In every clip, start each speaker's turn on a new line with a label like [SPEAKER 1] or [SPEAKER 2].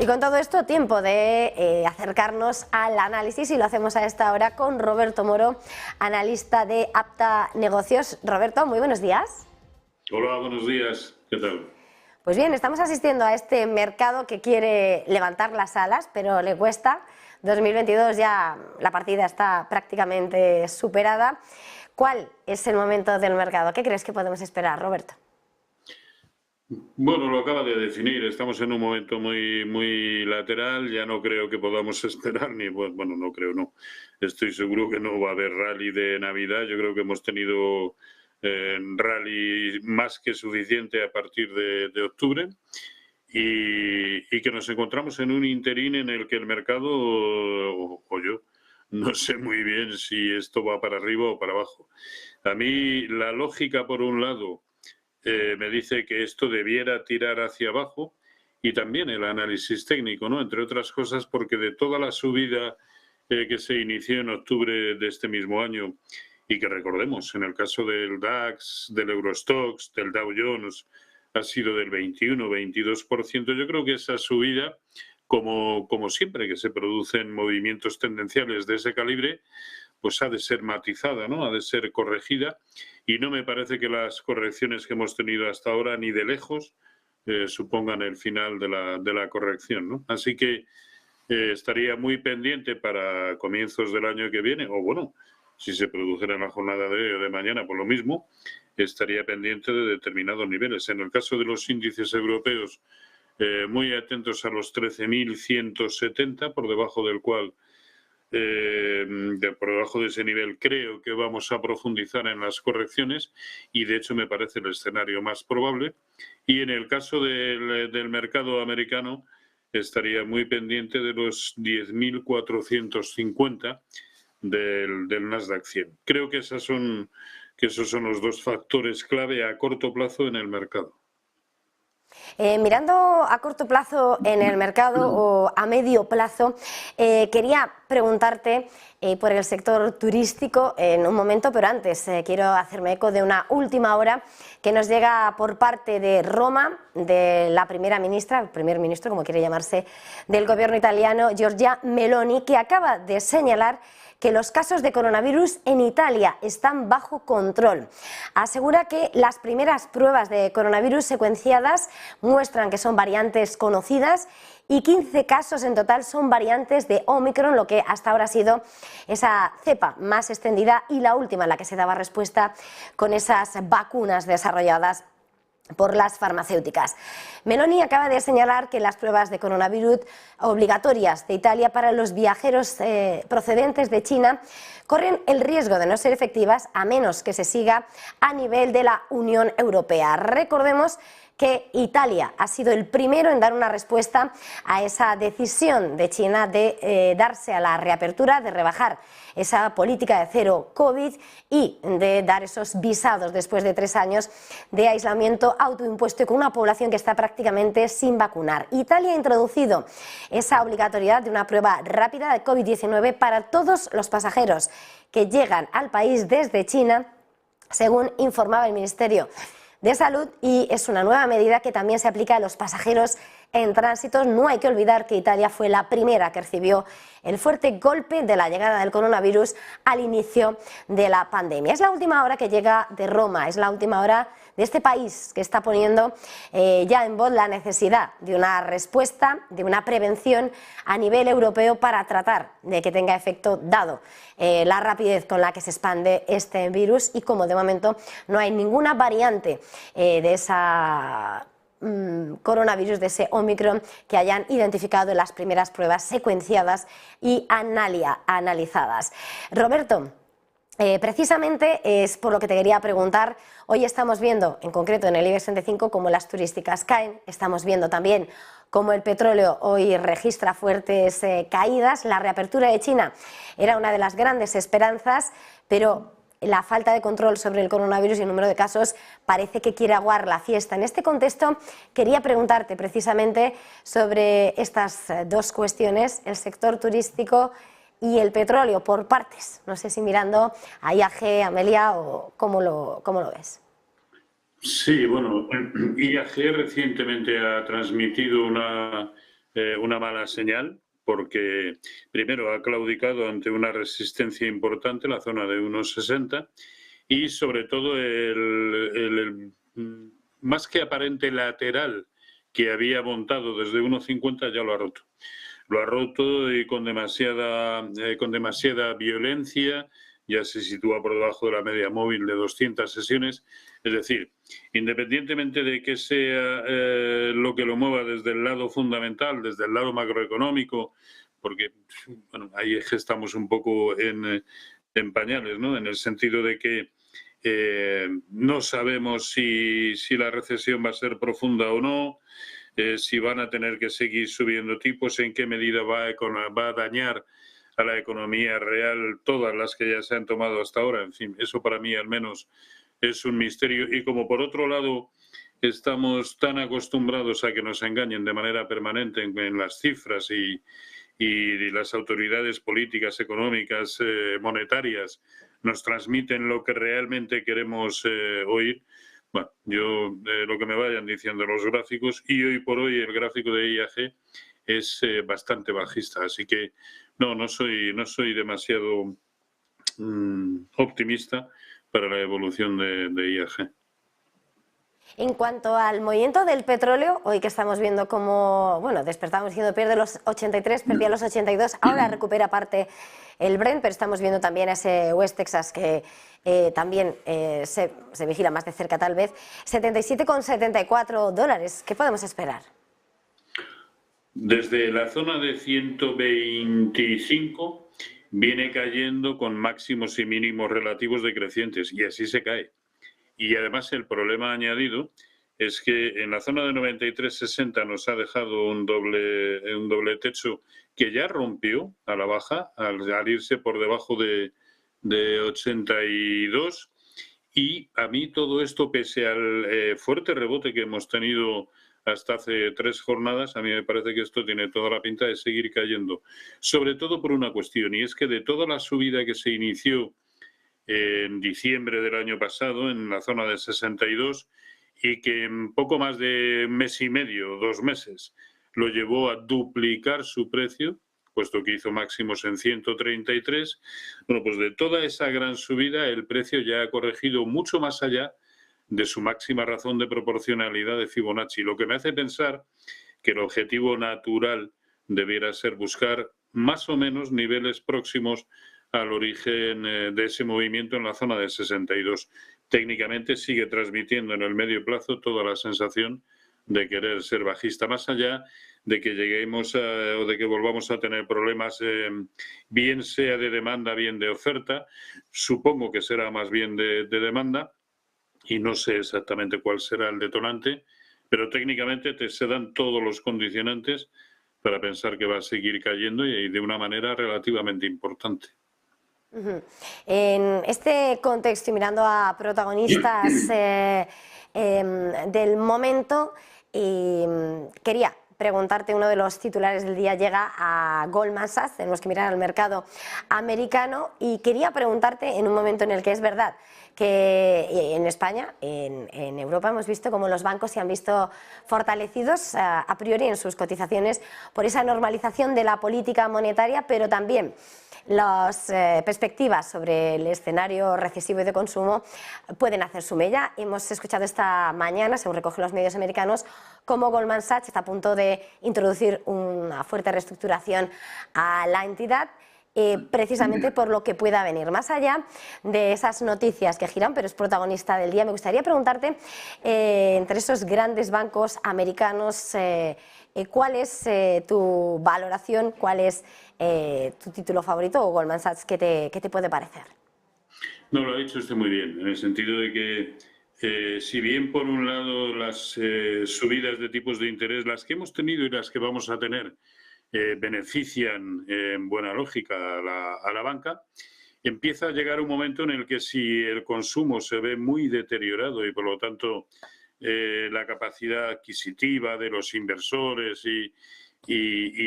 [SPEAKER 1] Y con todo esto, tiempo de acercarnos al análisis, y lo hacemos a esta hora con Roberto Moro, analista de Apta Negocios. Roberto, muy buenos días.
[SPEAKER 2] Hola, buenos días. ¿Qué tal?
[SPEAKER 1] Pues bien, estamos asistiendo a este mercado que quiere levantar las alas, pero le cuesta. 2022 ya la partida está prácticamente superada. ¿Cuál es el momento del mercado? ¿Qué crees que podemos esperar, Roberto?
[SPEAKER 2] Bueno, lo acaba de definir. Estamos en un momento muy lateral. Ya no creo que podamos esperar ni, bueno, no creo, no. Estoy seguro que no va a haber rally de Navidad. Yo creo que hemos tenido rally más que suficiente a partir de octubre y que nos encontramos en un interín en el que el mercado, o yo, no sé muy bien si esto va para arriba o para abajo. A mí la lógica, por un lado, me dice que esto debiera tirar hacia abajo, y también el análisis técnico, ¿no? Entre otras cosas porque de toda la subida que se inició en octubre de este mismo año, y que recordemos, en el caso del DAX, del Eurostoxx, del Dow Jones, ha sido del 21-22%, yo creo que esa subida, como siempre que se producen movimientos tendenciales de ese calibre, pues ha de ser matizada, ¿no? Ha de ser corregida, y no me parece que las correcciones que hemos tenido hasta ahora ni de lejos supongan el final de la corrección, ¿no? Así que estaría muy pendiente para comienzos del año que viene, o bueno, si se produjera en la jornada de mañana, por lo mismo, estaría pendiente de determinados niveles. En el caso de los índices europeos, muy atentos a los 13.170, por debajo del cual por debajo de ese nivel creo que vamos a profundizar en las correcciones, y de hecho me parece el escenario más probable. Y en el caso del mercado americano estaría muy pendiente de los 10.450 del Nasdaq 100. Creo que esos son los dos factores clave a corto plazo en el mercado.
[SPEAKER 1] Mirando a corto plazo en el mercado o a medio plazo, quería preguntarte por el sector turístico en un momento, pero antes quiero hacerme eco de una última hora que nos llega por parte de Roma, de la primera ministra, el primer ministro, como quiere llamarse, del gobierno italiano, Giorgia Meloni, que acaba de señalar que los casos de coronavirus en Italia están bajo control. Asegura que las primeras pruebas de coronavirus secuenciadas muestran que son variantes conocidas, y 15 casos en total son variantes de Omicron, lo que hasta ahora ha sido esa cepa más extendida y la última en la que se daba respuesta con esas vacunas desarrolladas por las farmacéuticas. Meloni acaba de señalar que las pruebas de coronavirus obligatorias de Italia para los viajeros procedentes de China corren el riesgo de no ser efectivas a menos que se siga a nivel de la Unión Europea. Recordemos que Italia ha sido el primero en dar una respuesta a esa decisión de China de darse a la reapertura, de rebajar esa política de cero COVID y de dar esos visados después de 3 años de aislamiento autoimpuesto y con una población que está prácticamente sin vacunar. Italia ha introducido esa obligatoriedad de una prueba rápida de COVID-19 para todos los pasajeros que llegan al país desde China, según informaba el Ministerio de Salud, y es una nueva medida que también se aplica a los pasajeros en tránsito. No hay que olvidar que Italia fue la primera que recibió el fuerte golpe de la llegada del coronavirus al inicio de la pandemia. Es la última hora que llega de Roma, es la última hora de este país que está poniendo ya en voz la necesidad de una respuesta, de una prevención a nivel europeo para tratar de que tenga efecto, dado la rapidez con la que se expande este virus, y como de momento no hay ninguna variante de esa coronavirus, de ese Omicron, que hayan identificado en las primeras pruebas secuenciadas y analizadas. Roberto, precisamente es por lo que te quería preguntar. Hoy estamos viendo, en concreto en el IBEX 35, cómo las turísticas caen. Estamos viendo también cómo el petróleo hoy registra fuertes caídas. La reapertura de China era una de las grandes esperanzas, pero la falta de control sobre el coronavirus y el número de casos parece que quiere aguar la fiesta. En este contexto, quería preguntarte precisamente sobre estas dos cuestiones, el sector turístico y el petróleo, por partes. No sé si mirando a IAG, Amelia, o cómo lo ves.
[SPEAKER 2] Sí, bueno, IAG recientemente ha transmitido una mala señal, porque primero ha claudicado ante una resistencia importante, la zona de 1,60, y sobre todo más que aparente lateral que había montado desde 1,50 ya lo ha roto. Lo ha roto y con demasiada violencia, ya se sitúa por debajo de la media móvil de 200 sesiones. Es decir, independientemente de que sea lo que lo mueva desde el lado fundamental, desde el lado macroeconómico, porque bueno, ahí es que estamos un poco en pañales, ¿no? En el sentido de que no sabemos si la recesión va a ser profunda o no, si van a tener que seguir subiendo tipos, en qué medida va a dañar a la economía real todas las que ya se han tomado hasta ahora. En fin, eso para mí al menos es un misterio. Y como por otro lado estamos tan acostumbrados a que nos engañen de manera permanente en las cifras y las autoridades políticas, económicas, monetarias nos transmiten lo que realmente queremos oír. Bueno, yo lo que me vayan diciendo los gráficos, y hoy por hoy el gráfico de IAG es bastante bajista, así que no soy demasiado optimista para la evolución de IAG.
[SPEAKER 1] En cuanto al movimiento del petróleo, hoy que estamos viendo cómo, bueno, despertamos diciendo pierde los 83, perdía los 82, ahora recupera parte el Brent, pero estamos viendo también ese West Texas que también se vigila más de cerca tal vez, 77,74 dólares. ¿Qué podemos esperar?
[SPEAKER 2] Desde la zona de 125 viene cayendo con máximos y mínimos relativos decrecientes y así se cae. Y además el problema añadido es que en la zona de 93,60 nos ha dejado un doble techo que ya rompió a la baja al irse por debajo de 82. Y a mí todo esto, pese al fuerte rebote que hemos tenido hasta hace 3 jornadas, a mí me parece que esto tiene toda la pinta de seguir cayendo. Sobre todo por una cuestión, y es que de toda la subida que se inició en diciembre del año pasado en la zona de 62 y que en poco más de mes y medio, 2 meses, lo llevó a duplicar su precio, puesto que hizo máximos en 133. Bueno, pues de toda esa gran subida el precio ya ha corregido mucho más allá de su máxima razón de proporcionalidad de Fibonacci, lo que me hace pensar que el objetivo natural debiera ser buscar más o menos niveles próximos al origen de ese movimiento en la zona de 62. Técnicamente sigue transmitiendo en el medio plazo toda la sensación de querer ser bajista, más allá de que lleguemos o de que volvamos a tener problemas, bien sea de demanda, bien de oferta. Supongo que será más bien de demanda y no sé exactamente cuál será el detonante, pero técnicamente se dan todos los condicionantes para pensar que va a seguir cayendo y de una manera relativamente importante.
[SPEAKER 1] En este contexto y mirando a protagonistas del momento, quería preguntarte, uno de los titulares del día llega a Goldman Sachs, tenemos que mirar al mercado americano, y quería preguntarte en un momento en el que es verdad que en España, en Europa, hemos visto cómo los bancos se han visto fortalecidos a priori en sus cotizaciones por esa normalización de la política monetaria, pero también las perspectivas sobre el escenario recesivo y de consumo pueden hacer su mella. Hemos escuchado esta mañana, según recogen los medios americanos, cómo Goldman Sachs está a punto de introducir una fuerte reestructuración a la entidad, precisamente por lo que pueda venir. Más allá de esas noticias que giran, pero es protagonista del día, me gustaría preguntarte, entre esos grandes bancos americanos, ¿cuál es tu valoración, cuál es tu título favorito o Goldman Sachs, qué te puede parecer?
[SPEAKER 2] No, lo ha dicho usted muy bien, en el sentido de que si bien por un lado las subidas de tipos de interés, las que hemos tenido y las que vamos a tener, benefician en buena lógica a la banca, empieza a llegar un momento en el que si el consumo se ve muy deteriorado y por lo tanto la capacidad adquisitiva de los inversores y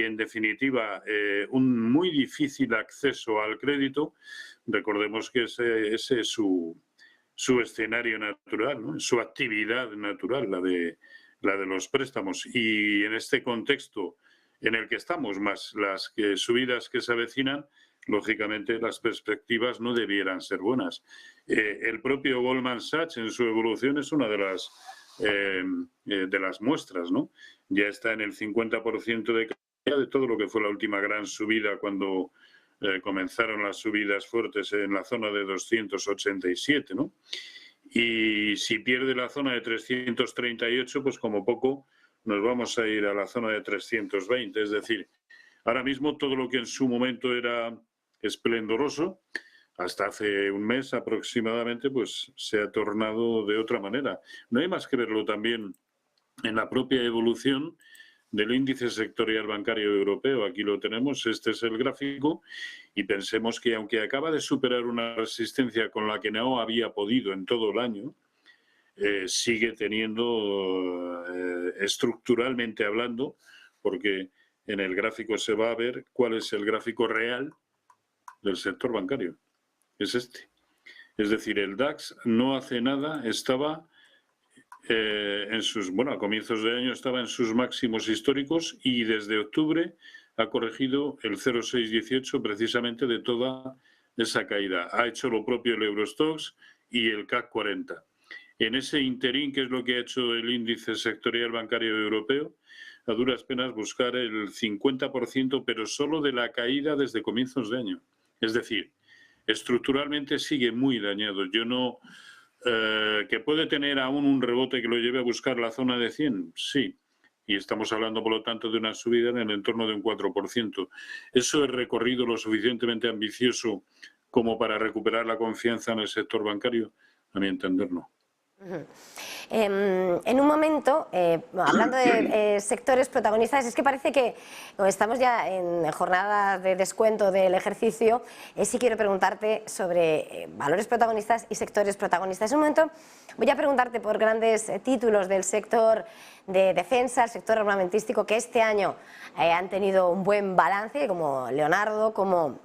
[SPEAKER 2] en definitiva un muy difícil acceso al crédito, recordemos que ese es su escenario natural, ¿no? Su actividad natural, la de los préstamos. Y en este contexto en el que estamos, más las subidas que se avecinan, lógicamente las perspectivas no debieran ser buenas. El propio Goldman Sachs en su evolución es una de las muestras, ¿no? Ya está en el 50% de caída de todo lo que fue la última gran subida cuando comenzaron las subidas fuertes en la zona de 287, ¿no? Y si pierde la zona de 338, pues como poco nos vamos a ir a la zona de 320. Es decir, ahora mismo todo lo que en su momento era esplendoroso, hasta hace un mes aproximadamente, pues se ha tornado de otra manera. No hay más que verlo también en la propia evolución del índice sectorial bancario europeo. Aquí lo tenemos, este es el gráfico, y pensemos que aunque acaba de superar una resistencia con la que no había podido en todo el año, sigue teniendo, estructuralmente hablando, porque en el gráfico se va a ver cuál es el gráfico real del sector bancario. Es este. Es decir, el DAX no hace nada, estaba a comienzos de año estaba en sus máximos históricos y desde octubre ha corregido el 0,618 precisamente de toda esa caída. Ha hecho lo propio el Eurostoxx y el CAC 40. En ese interín, ¿qué es lo que ha hecho el índice sectorial bancario europeo? A duras penas buscar el 50%, pero solo de la caída desde comienzos de año. Es decir, estructuralmente sigue muy dañado. Yo no... ¿que puede tener aún un rebote que lo lleve a buscar la zona de 100? Sí. Y estamos hablando, por lo tanto, de una subida en el entorno de un 4%. ¿Eso es recorrido lo suficientemente ambicioso como para recuperar la confianza en el sector bancario? A mi entender, no.
[SPEAKER 1] En un momento, hablando de sectores protagonistas, es que parece que como estamos ya en jornada de descuento del ejercicio, sí quiero preguntarte sobre valores protagonistas y sectores protagonistas. En un momento voy a preguntarte por grandes títulos del sector de defensa, el sector armamentístico, que este año han tenido un buen balance, como Leonardo, como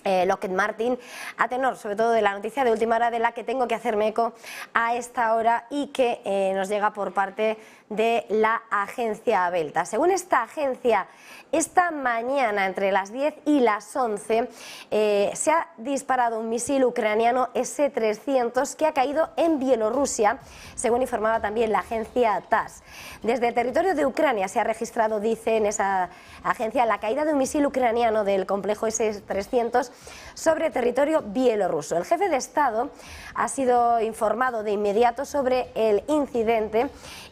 [SPEAKER 1] Lockheed Martin, a tenor sobre todo de la noticia de última hora de la que tengo que hacerme eco a esta hora y que nos llega por parte de la agencia Belta. Según esta agencia, esta mañana entre las 10 y las 11 se ha disparado un misil ucraniano S-300 que ha caído en Bielorrusia, según informaba también la agencia TASS. Desde el territorio de Ucrania se ha registrado, dice en esa agencia, la caída de un misil ucraniano del complejo S-300 sobre territorio bielorruso. El jefe de Estado ha sido informado de inmediato sobre el incidente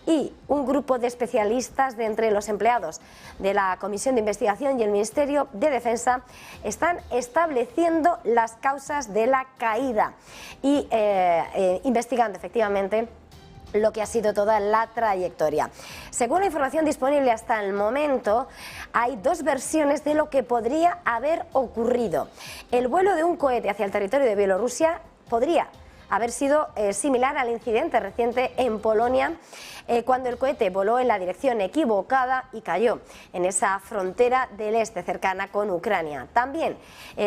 [SPEAKER 1] y un grupo de especialistas de entre los empleados de la Comisión de Investigación y el Ministerio de Defensa están estableciendo las causas de la caída y investigando efectivamente lo que ha sido toda la trayectoria. Según la información disponible hasta el momento, hay dos versiones de lo que podría haber ocurrido. El vuelo de un cohete hacia el territorio de Bielorrusia podría haber sido similar al incidente reciente en Polonia, cuando el cohete voló en la dirección equivocada y cayó en esa frontera del este cercana con Ucrania. También,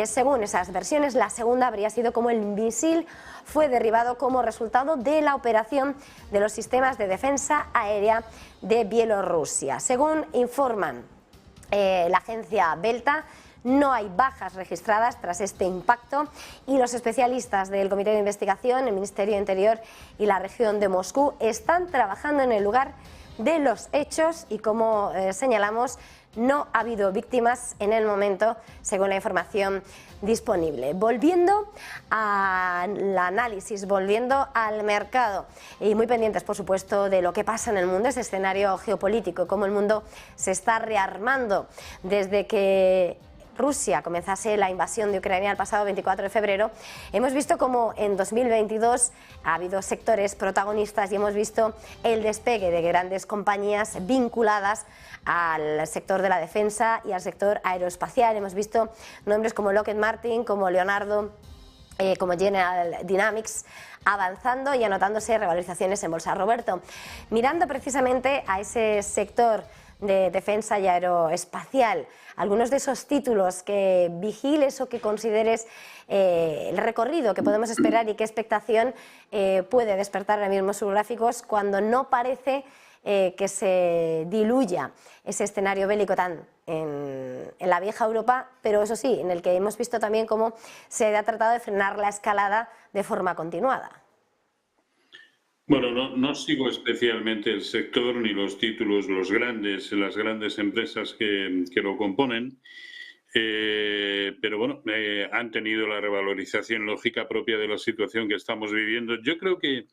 [SPEAKER 1] según esas versiones, la segunda habría sido como el misil fue derribado como resultado de la operación de los sistemas de defensa aérea de Bielorrusia. Según informan la agencia Belta, no hay bajas registradas tras este impacto y los especialistas del Comité de Investigación, el Ministerio de Interior y la región de Moscú están trabajando en el lugar de los hechos y, como señalamos, no ha habido víctimas en el momento, según la información disponible. Volviendo al análisis, volviendo al mercado y muy pendientes, por supuesto, de lo que pasa en el mundo, ese escenario geopolítico, cómo el mundo se está rearmando desde que Rusia comenzase la invasión de Ucrania el pasado 24 de febrero, hemos visto como en 2022 ha habido sectores protagonistas y hemos visto el despegue de grandes compañías vinculadas al sector de la defensa y al sector aeroespacial. Hemos visto nombres como Lockheed Martin, como Leonardo, como General Dynamics, avanzando y anotándose revalorizaciones en bolsa. Roberto, mirando precisamente a ese sector de defensa y aeroespacial, algunos de esos títulos que vigiles o que consideres el recorrido que podemos esperar y qué expectación puede despertar ahora mismo sus gráficos cuando no parece que se diluya ese escenario bélico en la vieja Europa, pero eso sí, en el que hemos visto también cómo se ha tratado de frenar la escalada de forma continuada.
[SPEAKER 2] Bueno, no sigo especialmente el sector ni los títulos, las grandes empresas que lo componen, pero bueno, han tenido la revalorización lógica propia de la situación que estamos viviendo. Yo creo que,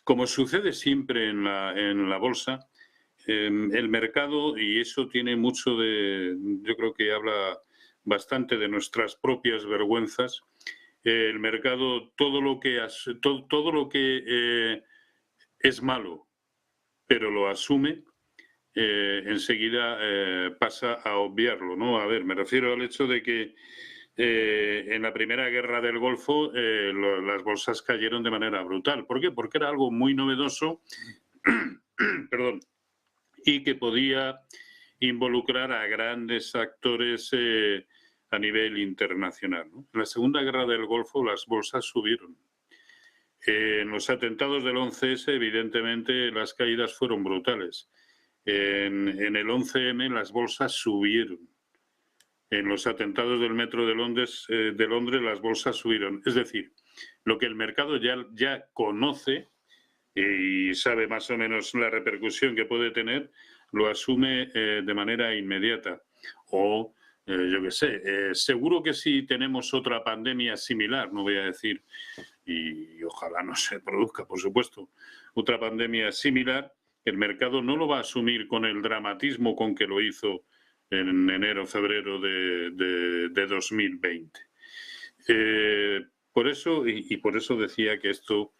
[SPEAKER 2] como sucede siempre en la bolsa, el mercado, y eso tiene mucho yo creo que habla bastante de nuestras propias vergüenzas. El mercado, todo lo que es malo, pero lo asume, enseguida pasa a obviarlo, ¿no? A ver, me refiero al hecho de que en la primera guerra del Golfo las bolsas cayeron de manera brutal. ¿Por qué? Porque era algo muy novedoso perdón, y que podía involucrar a grandes actores a nivel internacional, ¿no? En la Segunda Guerra del Golfo las bolsas subieron. En los atentados del 11S, evidentemente, las caídas fueron brutales. En el 11M las bolsas subieron. En los atentados del metro de Londres, las bolsas subieron. Es decir, lo que el mercado ya conoce y sabe más o menos la repercusión que puede tener, lo asume de manera inmediata. O, yo qué sé, seguro que si tenemos otra pandemia similar, no voy a decir, y ojalá no se produzca, por supuesto, otra pandemia similar, el mercado no lo va a asumir con el dramatismo con que lo hizo en enero, febrero de 2020. Por eso, y por eso decía que esto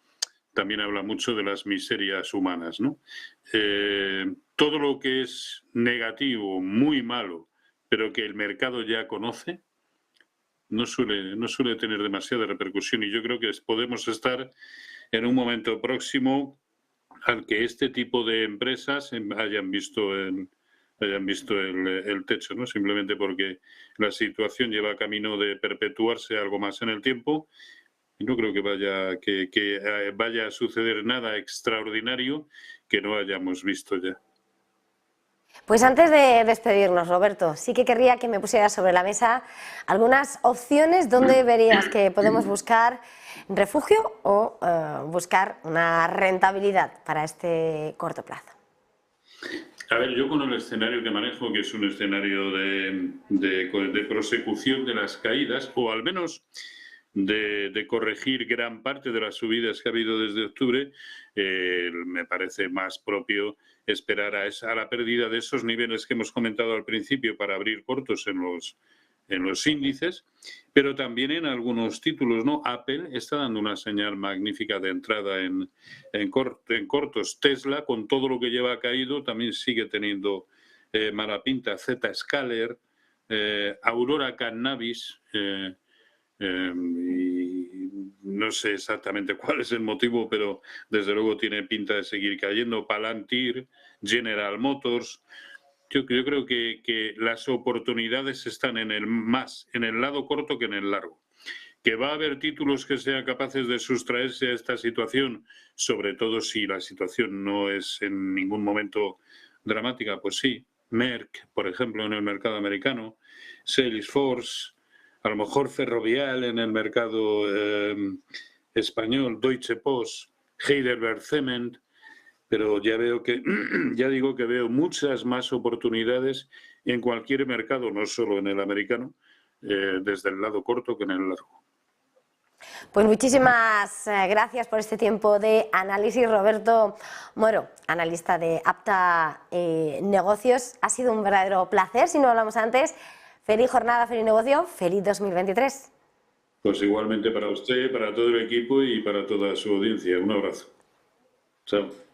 [SPEAKER 2] también habla mucho de las miserias humanas, ¿no? Todo lo que es negativo, muy malo, pero que el mercado ya conoce, no suele tener demasiada repercusión, y yo creo que podemos estar en un momento próximo al que este tipo de empresas hayan visto el techo, ¿no? Simplemente porque la situación lleva camino de perpetuarse algo más en el tiempo. Y no creo que vaya a suceder nada extraordinario que no hayamos visto ya.
[SPEAKER 1] Pues antes de despedirnos, Roberto, sí que querría que me pusieras sobre la mesa algunas opciones donde verías que podemos buscar refugio o buscar una rentabilidad para este corto plazo.
[SPEAKER 2] A ver, yo con el escenario que manejo, que es un escenario de prosecución de las caídas, o al menos de corregir gran parte de las subidas que ha habido desde octubre, me parece más propio esperar a la pérdida de esos niveles que hemos comentado al principio para abrir cortos en los índices, pero también en algunos títulos, ¿no? Apple está dando una señal magnífica de entrada en cortos. Tesla, con todo lo que lleva caído, también sigue teniendo mala pinta. Zscaler, Aurora Cannabis, y no sé exactamente cuál es el motivo, pero desde luego tiene pinta de seguir cayendo. Palantir, General Motors. Yo creo que las oportunidades están en el lado corto que en el largo. ¿Que va a haber títulos que sean capaces de sustraerse a esta situación, sobre todo si la situación no es en ningún momento dramática? Pues sí. Merck, por ejemplo, en el mercado americano, Salesforce, a lo mejor Ferrovial en el mercado español, Deutsche Post, Heidelberg Cement, pero ya digo que veo muchas más oportunidades en cualquier mercado, no solo en el americano, desde el lado corto que en el largo.
[SPEAKER 1] Pues muchísimas gracias por este tiempo de análisis, Roberto Moro, analista de Apta Negocios. Ha sido un verdadero placer, si no hablamos antes. Feliz jornada, feliz negocio, feliz 2023.
[SPEAKER 2] Pues igualmente para usted, para todo el equipo y para toda su audiencia. Un abrazo. Chao.